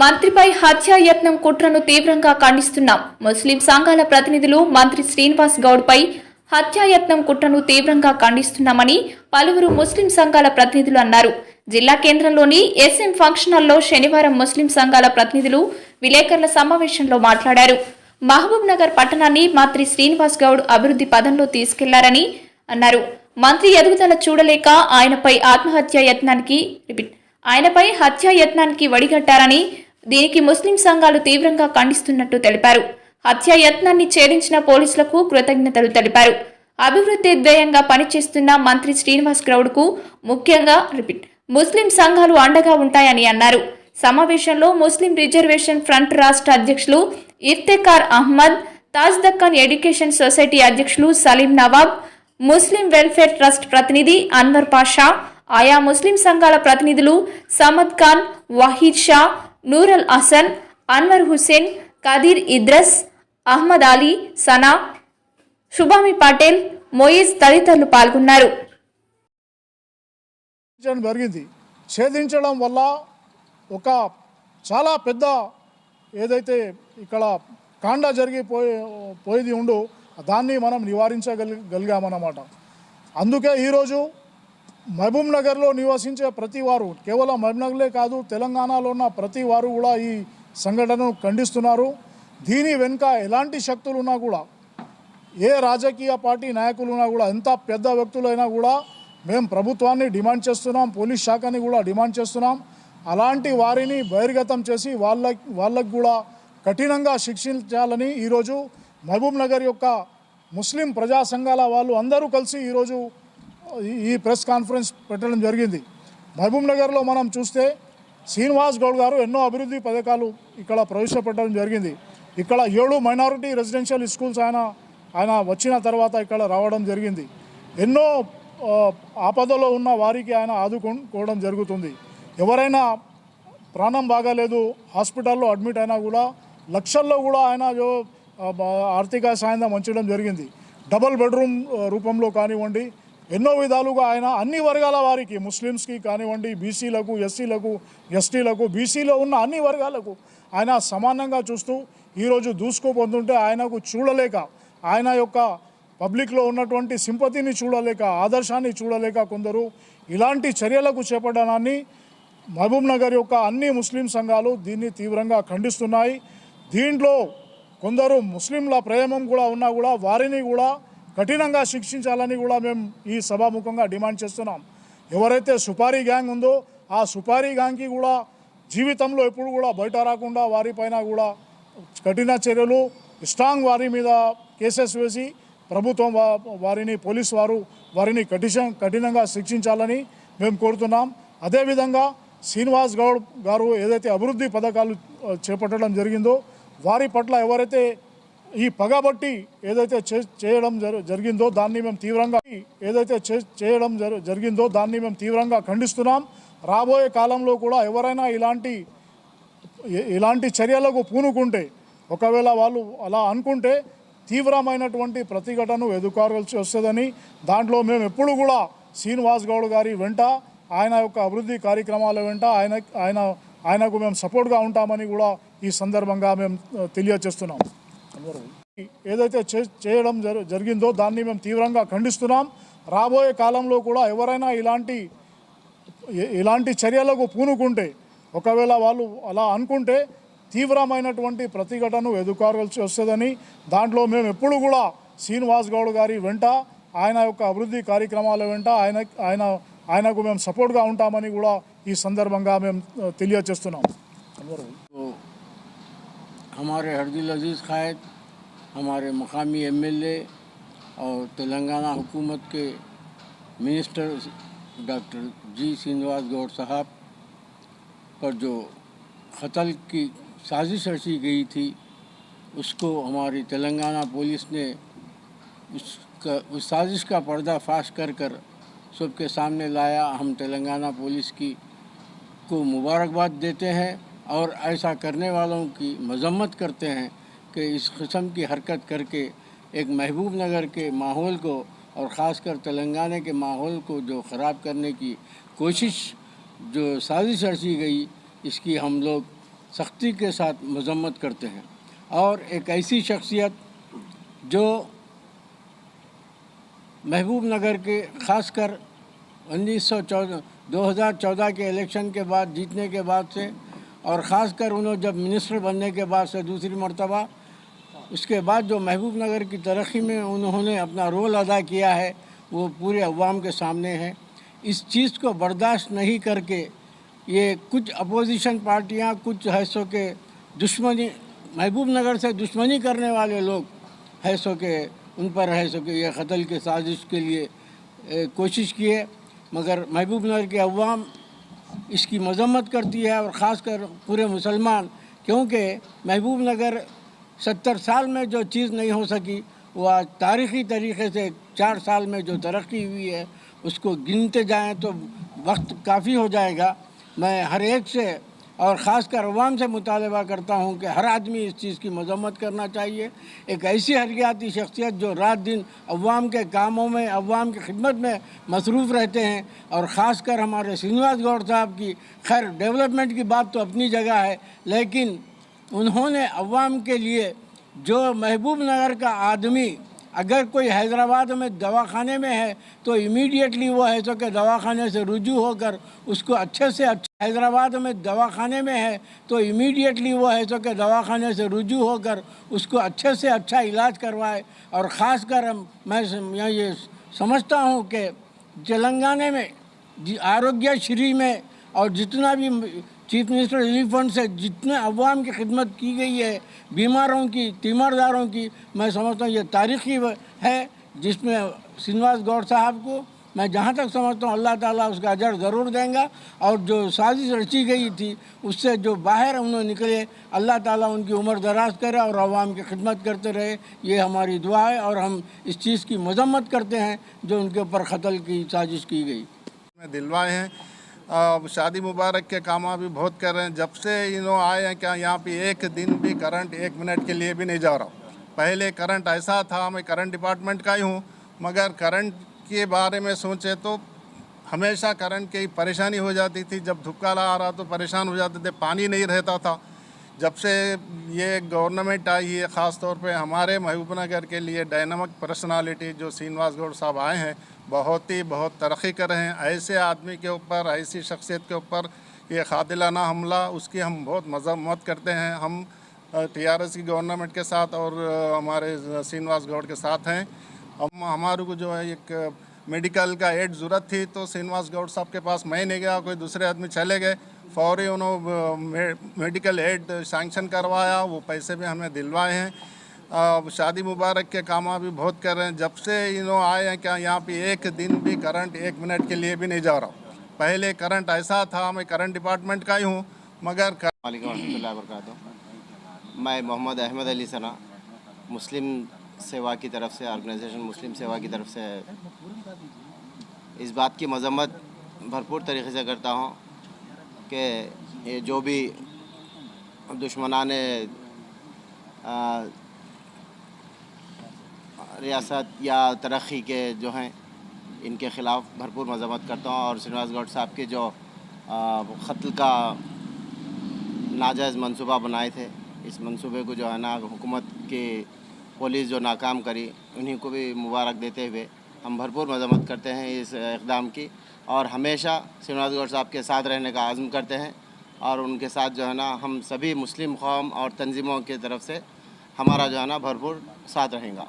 మంత్రిపై హత్యాయత్నం కుట్రను తీవ్రంగా ఖండిస్తున్నాం. ముస్లిం సంఘాల ప్రతినిధులు మంత్రి శ్రీనివాస్ గౌడ్పై హత్యాయత్నం కుట్రను తీవ్రంగా ఖండిస్తున్నామని పలువురు ముస్లిం సంఘాల ప్రతినిధులు అన్నారు. జిల్లా కేంద్రంలోని ఎస్ఎం ఫంక్షన్ హాల్లో శనివారం ముస్లిం సంఘాల ప్రతినిధులు విలేకరుల సమావేశంలో మాట్లాడారు. మహబూబ్ నగర్ పట్టణాన్ని మంత్రి శ్రీనివాస్ గౌడ్ అభివృద్ధి పదంలో తీసుకెళ్లారని అన్నారు. మంత్రి ఎదుగుదల చూడలేక ఆయనపై హత్యాయత్నానికి వడిగట్టారని, దీనికి ముస్లిం సంఘాలు తీవ్రంగా ఖండిస్తున్నట్టు తెలిపారు. హత్యాయత్నాన్ని ఛేదించిన పోలీసులకు కృతజ్ఞతలు తెలిపారు. అభివృద్ధి ధ్యేయంగా పనిచేస్తున్న మంత్రి శ్రీనివాస్ గౌడ్కు ముఖ్యంగా ముస్లిం సంఘాలు అండగా ఉంటాయని అన్నారు. సమావేశంలో ముస్లిం రిజర్వేషన్ ఫ్రంట్ రాష్ట్ర అధ్యక్షులు ఇఫ్తెఖార్ అహ్మద్, తాజ్ దక్కన్ ఎడ్యుకేషన్ సొసైటీ అధ్యక్షులు సలీం నవాబ్, ముస్లిం వెల్ఫేర్ ట్రస్ట్ ప్రతినిధి అన్వర్ పాషా, ఆయా ముస్లిం సంఘాల ప్రతినిధులు సమద్ ఖాన్, వహీద్ షా, నూరల్ హసన్, అన్వర్ హుసేన్, కదీర్ ఇద్రస్, అహ్మద్ అలీ, సనా, శుభామి పటేల్, మొయిజ్ తదితరులు పాల్గొన్నారు. ఛేదించడం వల్ల ఒక చాలా పెద్ద ఏదైతే ఇక్కడ కాండ జరిగిపోయేది ఉండు దాన్ని మనం నివారించగలిగామన్నమాట. అందుకే ఈరోజు మహబూబ్ నగర్లో నివసించే ప్రతి వారు, కేవలం మహబూబ్ నగర్లే కాదు తెలంగాణలో ఉన్న ప్రతి వారు కూడా ఈ సంఘటనను ఖండిస్తున్నారు. దీని వెనుక ఎలాంటి శక్తులున్నా కూడా, ఏ రాజకీయ పార్టీ నాయకులున్నా కూడా, ఎంత పెద్ద వ్యక్తులైనా కూడా మేము ప్రభుత్వాన్ని డిమాండ్ చేస్తున్నాం, పోలీస్ శాఖని కూడా డిమాండ్ చేస్తున్నాం. అలాంటి వారిని బహిర్గతం చేసి వాళ్ళకు కూడా కఠినంగా శిక్షించాలని ఈరోజు మహబూబ్ నగర్ యొక్క ముస్లిం ప్రజా సంఘాల వాళ్ళు అందరూ కలిసి ఈరోజు ఈ ప్రెస్ కాన్ఫరెన్స్ పెట్టడం జరిగింది. మహబూబ్ నగర్లో మనం చూస్తే శ్రీనివాస్ గౌడ్ గారు ఎన్నో అభివృద్ధి పథకాలు ఇక్కడ ప్రవేశపెట్టడం జరిగింది. ఇక్కడ 7 మైనారిటీ రెసిడెన్షియల్ స్కూల్స్ ఆయన వచ్చిన తర్వాత ఇక్కడ రావడం జరిగింది. ఎన్నో ఆపదలో ఉన్న వారికి ఆయన ఆదుకోవడం జరుగుతుంది. ఎవరైనా ప్రాణం బాగాలేదు హాస్పిటల్లో అడ్మిట్ అయినా కూడా లక్షల్లో కూడా ఆయన ఆర్థిక సాయం అంచడం జరిగింది. డబుల్ బెడ్రూమ్ రూపంలో కానివ్వండి, ఎన్నో విధాలుగా ఆయన అన్ని వర్గాల వారికి, ముస్లిమ్స్కి కానివ్వండి, బీసీలకు, ఎస్సీలకు, ఎస్టీలకు, బీసీలో ఉన్న అన్ని వర్గాలకు ఆయన సమానంగా చూస్తూ ఈరోజు దూసుకుపోతుంటే ఆయనకు చూడలేక, ఆయన యొక్క పబ్లిక్లో ఉన్నటువంటి సింపతిని చూడలేక, ఆదర్శాన్ని చూడలేక కొందరు ఇలాంటి చర్యలకు చేపట్టడాన్ని మహబూబ్ నగర్ యొక్క అన్ని ముస్లిం సంఘాలు దీన్ని తీవ్రంగా ఖండిస్తున్నాయి. దీంట్లో కొందరు ముస్లింల ప్రేమం కూడా ఉన్నా కూడా వారిని కూడా కఠినంగా శిక్షించాలని కూడా మేము ఈ సభాముఖంగా డిమాండ్ చేస్తున్నాం. ఎవరైతే సుపారీ గ్యాంగ్ ఉందో ఆ సుపారీ గ్యాంగ్కి కూడా జీవితంలో ఎప్పుడు కూడా బయట రాకుండా వారిపైన కూడా కఠిన చర్యలు, స్ట్రాంగ్ వారి మీద కేసెస్ వేసి ప్రభుత్వం వారిని, పోలీసు వారిని కఠినంగా శిక్షించాలని మేము కోరుతున్నాం. అదేవిధంగా శ్రీనివాస్ గౌడ్ గారు ఏదైతే అభివృద్ధి పథకాలు చేపట్టడం జరిగిందో వారి పట్ల ఎవరైతే ఈ పగబట్టి ఏదైతే చేయడం జరిగిందో దాన్ని మేము తీవ్రంగా ఖండిస్తున్నాం. రాబోయే కాలంలో కూడా ఎవరైనా ఇలాంటి చర్యలకు పూనుకుంటే, ఒకవేళ వాళ్ళు అలా అనుకుంటే తీవ్రమైనటువంటి ప్రతిఘటనను ఎదుర్కోవాల్సి వస్తుందని, దాంట్లో మేము ఎప్పుడు కూడా శ్రీనివాస్ గౌడ్ గారి వెంట, ఆయన యొక్క అభివృద్ధి కార్యక్రమాల వెంట ఆయనకు మేము సపోర్ట్గా ఉంటామని కూడా ఈ సందర్భంగా మేము తెలియజేస్తున్నాం. ఏదైతే చేయడం జరిగిందో దాన్ని మేము తీవ్రంగా ఖండిస్తున్నాం. రాబోయే కాలంలో కూడా ఎవరైనా ఇలాంటి చర్యలకు పూనుకుంటే, ఒకవేళ వాళ్ళు అలా అనుకుంటే తీవ్రమైనటువంటి ప్రతిఘటనను ఎదుర్కోవాల్సి వస్తుందని, దాంట్లో మేము ఎప్పుడు కూడా శ్రీనివాస్ గౌడ్ గారి వెంట, ఆయన యొక్క అభివృద్ధి కార్యక్రమాల వెంట ఆయనకు మేము సపోర్ట్గా ఉంటామని కూడా ఈ సందర్భంగా మేము తెలియజేస్తున్నాం. हमारे हरदिल अजीज़ कायद, हमारे मकामी एमएलए और तेलंगाना हुकूमत के मिनिस्टर डॉक्टर जी श्रीनिवास गौड साहब पर जो कत्ल की साजिश रची गई थी, उसको हमारी तेलंगाना पुलिस ने उस साजिश का पर्दाफाश कर सबके सामने लाया। हम तेलंगाना पुलिस को मुबारकबाद देते हैं और ऐसा करने वालों की मजम्मत करते हैं कि इस किस्म की हरकत करके एक महबूब नगर के माहौल को और ख़ासकर तेलंगाना के माहौल को जो ख़राब करने की कोशिश, जो साजिश रची गई, इसकी हम लोग सख्ती के साथ मजम्मत करते हैं। और एक ऐसी शख्सियत जो महबूब नगर के ख़ासकर 2014 के इलेक्शन के बाद जीतने के बाद से, और ख़ासकर उन्होंने जब मिनिस्टर बनने के बाद से दूसरी मर्तबा, उसके बाद जो महबूब नगर की तरक्की में उन्होंने अपना रोल अदा किया है वो पूरे अवाम के सामने है। इस चीज़ को बर्दाश्त नहीं करके ये कुछ अपोजिशन पार्टियां, कुछ हैसों के दुश्मनी, महबूब नगर से दुश्मनी करने वाले लोग हैसों के, उन पर हैसों के ये कत्ल की साजिश के लिए कोशिश किए, मगर महबूब नगर के अवाम इसकी मजम्मत करती है, और ख़ासकर पूरे मुसलमान, क्योंकि महबूब नगर 70 साल में जो चीज़ नहीं हो सकी वो आज तारीख़ी तरीक़े से 4 साल में जो तरक्की हुई है उसको गिनते जाएं तो वक्त काफ़ी हो जाएगा। मैं हर एक से और ख़ासकर अवाम से मुतालबा करता हूं कि हर आदमी इस चीज़ की मजम्मत करना चाहिए। एक ऐसी हरकियाती शख्सियत जो रात दिन अवाम के कामों में, अवाम की खिदमत में मसरूफ़ रहते हैं, और ख़ासकर हमारे श्रीनिवास गौड़ साहब की, खैर डेवलपमेंट की बात तो अपनी जगह है, लेकिन उन्होंने अवाम के लिए जो महबूब नगर का आदमी अगर कोई हैदराबाद में दवाखाने में है तो इमीडिएटली वो है तो कि दवाखाने से रुजू होकर उसको अच्छे से अच्छा, हैदराबाद में दवाखाने में है तो इमीडिएटली वो है तो कि दवाखाने से रुजू होकर उसको अच्छे से अच्छा इलाज करवाए। और ख़ासकर मैं ये समझता हूँ कि तेलंगाना में आरोग्य श्री में और जितना भी चीफ मिनिस्टर रिलीफ फंड से जितने अवाम की खिदमत की गई है, बीमारों की, तीमारदारों की, मैं समझता हूँ ये तारीख़ी है, जिसमें श्रीनिवास गौड़ साहब को मैं जहाँ तक समझता हूँ अल्लाह ताला उसका अजर ज़रूर देंगे, और जो साजिश रची गई थी उससे जो बाहर उन्होंने निकले, अल्लाह ताला उनकी उम्र दराज करे और अवाम की खिदमत करते रहे, ये हमारी दुआ है। और हम इस चीज़ की मजम्मत करते हैं जो उनके ऊपर कत्ल की साजिश की गई। दिलवाए हैं, शादी मुबारक के काम भी बहुत कर रहे हैं। जब से इन्होंने आए हैं क्या यहाँ पे एक दिन भी करंट 1 मिनट के लिए भी नहीं जा रहा। पहले करंट ऐसा था, मैं करंट डिपार्टमेंट का ही हूँ, मगर करंट के बारे में सोचे तो हमेशा करंट की परेशानी हो जाती थी। जब धुपकाला आ रहा तो परेशान हो जाते थे, पानी नहीं रहता था। जब से ये गवर्नमेंट आई है, ख़ास तौर पे हमारे महबूबनगर के लिए डायनामिक पर्सनालिटी जो श्रीनिवास गौड़ साहब आए हैं, बहुत तरक्की कर रहे हैं। ऐसे आदमी के ऊपर, ऐसी शख्सियत के ऊपर ये कातिलाना हमला, उसकी हम बहुत मजम्मत करते हैं। हम TRS की गवर्नमेंट के साथ और हमारे श्रीनिवास गौड़ के साथ हैं। हमारे को जो है एक मेडिकल का एड ज़रूरत थी तो श्रीनिवास गौड़ साहब के पास मैं नहीं गया, कोई दूसरे आदमी चले गए, फौरी उन्होंने मेडिकल एड सैंक्शन करवाया, वो पैसे भी हमें दिलवाए हैं। शादी मुबारक के काम भी बहुत कर रहे हैं। जब से इन्होंने आए हैं क्या यहाँ पे एक दिन भी करंट 1 मिनट के लिए भी नहीं जा रहा। पहले करंट ऐसा था, मैं करंट डिपार्टमेंट का ही हूँ, मगर वालेकुम रहमतुल्लाहि व बरकातहू। मैं मोहम्मद अहमद अली सना मुस्लिम सेवा की तरफ से, ऑर्गेनाइजेशन मुस्लिम सेवा की तरफ से इस बात की मजम्मत भरपूर तरीके से करता हूँ कि ये जो भी दुश्मनाने रियासत या तरक्की के जो हैं इनके ख़िलाफ़ भरपूर मजम्मत करता हूँ। और श्रीनिवास गौड़ साहब के जो क़त्ल का नाजायज़ मंसूबा बनाए थे, इस मंसूबे को जो है ना हुकूमत की पुलिस जो नाकाम करी, उन्हीं को भी मुबारक देते हुए हम भरपूर मजम्मत करते हैं इस इक़दाम की, और हमेशा श्रीनिवास गौड़ साहब के साथ रहने का आज़म करते हैं। और उनके साथ जो है ना हम सभी मुस्लिम कौम और तंजीमों की तरफ से हमारा जो है ना भरपूर साथ रहेगा।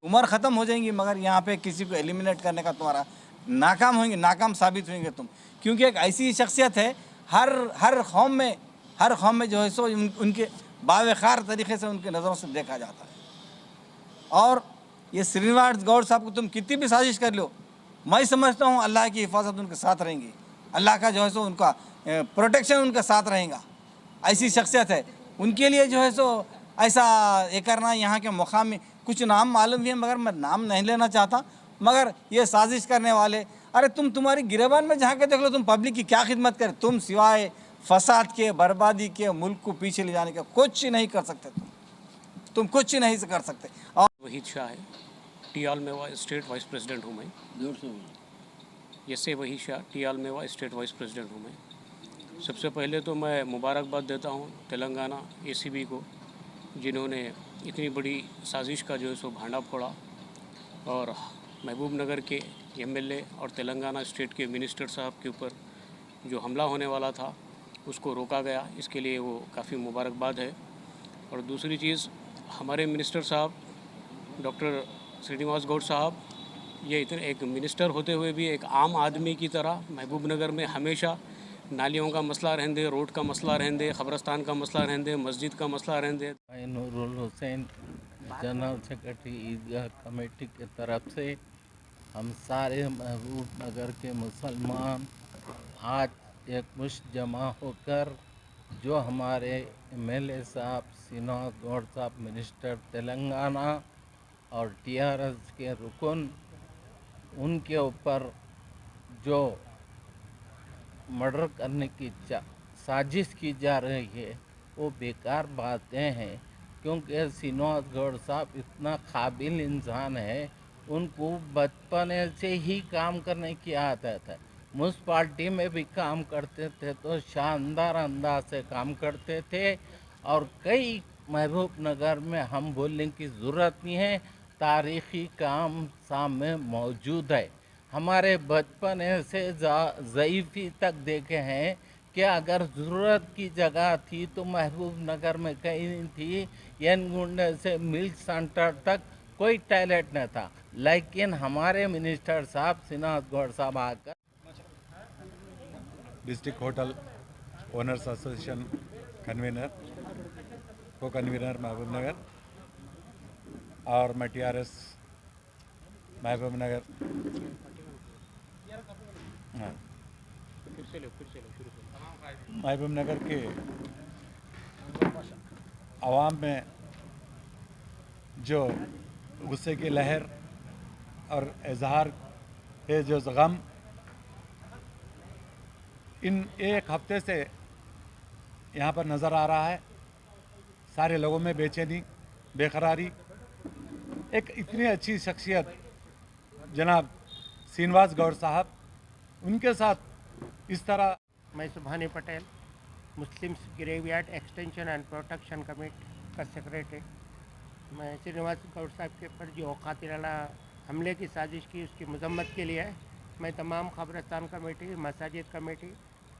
उम्र ख़त्म हो जाएंगी मगर यहाँ पे किसी को एलिमिनेट करने का तुम्हारा नाकाम होंगे, नाकाम साबित होंगे तुम, क्योंकि एक ऐसी शख्सियत है हर कौम में जो है सो उनके बावखार तरीक़े से उनके नज़रों से देखा जाता है। और ये श्रीनिवास गौड़ साहब को तुम कितनी भी साजिश कर लो, मैं समझता हूँ अल्लाह की हिफाजत उनके साथ रहेंगी, अल्लाह का जो है सो उनका प्रोटेक्शन उनके साथ रहेगा। ऐसी शख्सियत है, उनके लिए जो है सो ऐसा ये करना, यहाँ के मुकामी कुछ नाम मालूम भी है मगर मैं नाम नहीं लेना चाहता, मगर ये साजिश करने वाले, अरे तुमहारी गिरबान में जहाँ के देख लो, तुम पब्लिक की क्या खिदमत करें, तुम सिवाय फसाद के, बर्बादी के, मुल्क को पीछे ले जाने का कुछ नहीं कर सकते, तुम कुछ नहीं कर सकते। और वहीद शाह है, टियाल मेवा स्टेट वाइस प्रेसिडेंट हूँ मैं। ये से वहीद शाह, टियाल मेवा स्टेट वाइस प्रेसिडेंट हूँ मैं। सबसे पहले तो मैं मुबारकबाद देता हूँ तेलंगाना एसीबी को, जिन्होंने इतनी बड़ी साजिश का जो है सो भांडा फोड़ा और महबूब नगर के एमएलए और तेलंगाना स्टेट के मिनिस्टर साहब के ऊपर जो हमला होने वाला था उसको रोका गया। इसके लिए वो काफ़ी मुबारकबाद है। और दूसरी चीज़, हमारे मिनिस्टर साहब डॉक्टर श्रीनिवास गौड़ साहब, ये इतने एक मिनिस्टर होते हुए भी एक आम आदमी की तरह महबूब नगर में हमेशा नालियों का मसला रहने दे, रोड का मसला रहने दे, ख़बरस्तान का मसला रहने दे, मस्जिद का मसला रहने दे। मैं नूरुल हुसैन, जनरल सेक्रेटरी ईदगाह कमेटी की तरफ से हम सारे महबूब नगर के मुसलमान आज एक मुश्त जमा होकर जो हमारे एमएलए साहब श्रीनिवास गौड़ साहब मिनिस्टर तेलंगाना और टीआरएस के रुकन, उनके ऊपर जो मर्डर करने की साजिश की जा रही है वो बेकार बातें हैं, क्योंकि श्रीनिवास गौड़ साहब इतना काबिल इंसान है, उनको बचपन से ही काम करने की आदत है। म्यूनसिपाल्टी में भी काम करते थे तो शानदार अंदाज से काम करते थे और कई महबूब नगर में हम बोलने की ज़रूरत नहीं है, तारीख़ी काम सामने मौजूद है। हमारे बचपन से ज़ईफ़ी तक देखे हैं कि अगर ज़रूरत की जगह थी तो महबूब नगर में कहीं नहीं थी, यनगुंडे से मिल्क सेंटर तक कोई टॉयलेट न था, लेकिन हमारे मिनिस्टर साहब श्रीनिवास गौड़ साहब आकर district hotel owners association convener, को कन्वीनर महबूब नगर और मैं टीआरएस महबूब नगर। हाँ, महबूब नगर के आवाम में जो गुस्से की लहर और इजहार है, जो गम इन एक हफ्ते से यहाँ पर नज़र आ रहा है। सारे लोगों में बेचैनी, बेकरारी। एक इतनी अच्छी शख्सियत जनाब श्रीनिवास गौड़ साहब, उनके साथ इस तरह। मैं Subhani Patel, Muslim graveyard extension and protection committee का सेक्रेटरी। मैं श्रीनिवास गौड़ साहब के ऊपर जो कातिलाना हमले की साजिश की उसकी मजम्मत के लिए मैं तमाम ख़बरस्तान कमेटी, मसाजिद कमेटी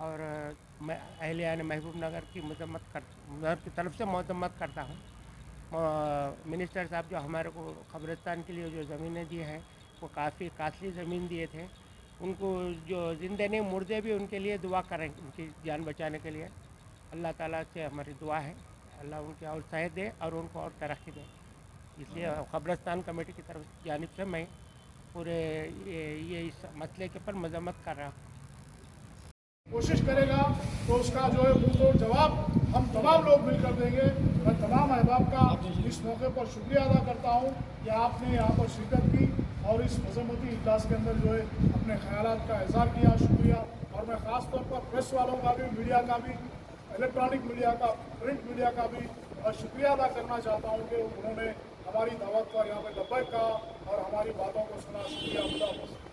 और मैं अहलियान महबूब नगर की की तरफ से मजम्मत करता हूँ। मिनिस्टर साहब जो हमारे को ख़बरस्तान के लिए जो ज़मीनें दी हैं वो काफ़ी कास्टली ज़मीन दिए थे, उनको जो जिंदे नहीं मुर्दे भी उनके लिए दुआ करें, उनकी जान बचाने के लिए। अल्लाह ताला से हमारी दुआ है, अल्लाह उनकी और सेहत दे और उनको और तरक्की दे। इसलिए ख़बरस्तान कमेटी की तरफ जानिब से मैं पूरे ये इस मसले के ऊपर मजम्मत कर रहा हूँ। कोशिश करेगा तो उसका जो है मुंहतोड़ जवाब हम तमाम लोग मिलकर देंगे। मैं तमाम अहबाब का इस मौके पर शुक्रिया अदा करता हूँ कि आपने यहाँ पर शिरकत की और इस मजम्मती इजलास के अंदर जो है अपने ख्यालात का इज़हार किया। शुक्रिया। और मैं ख़ास तौर पर प्रेस वालों का भी, मीडिया का भी, इलेक्ट्रॉनिक मीडिया का, प्रिंट मीडिया का भी शुक्रिया अदा करना चाहता हूँ कि उन्होंने हमारी दावत पर यहाँ पर लब्बैक कहा और हमारी बातों को सुना। शुक्रिया।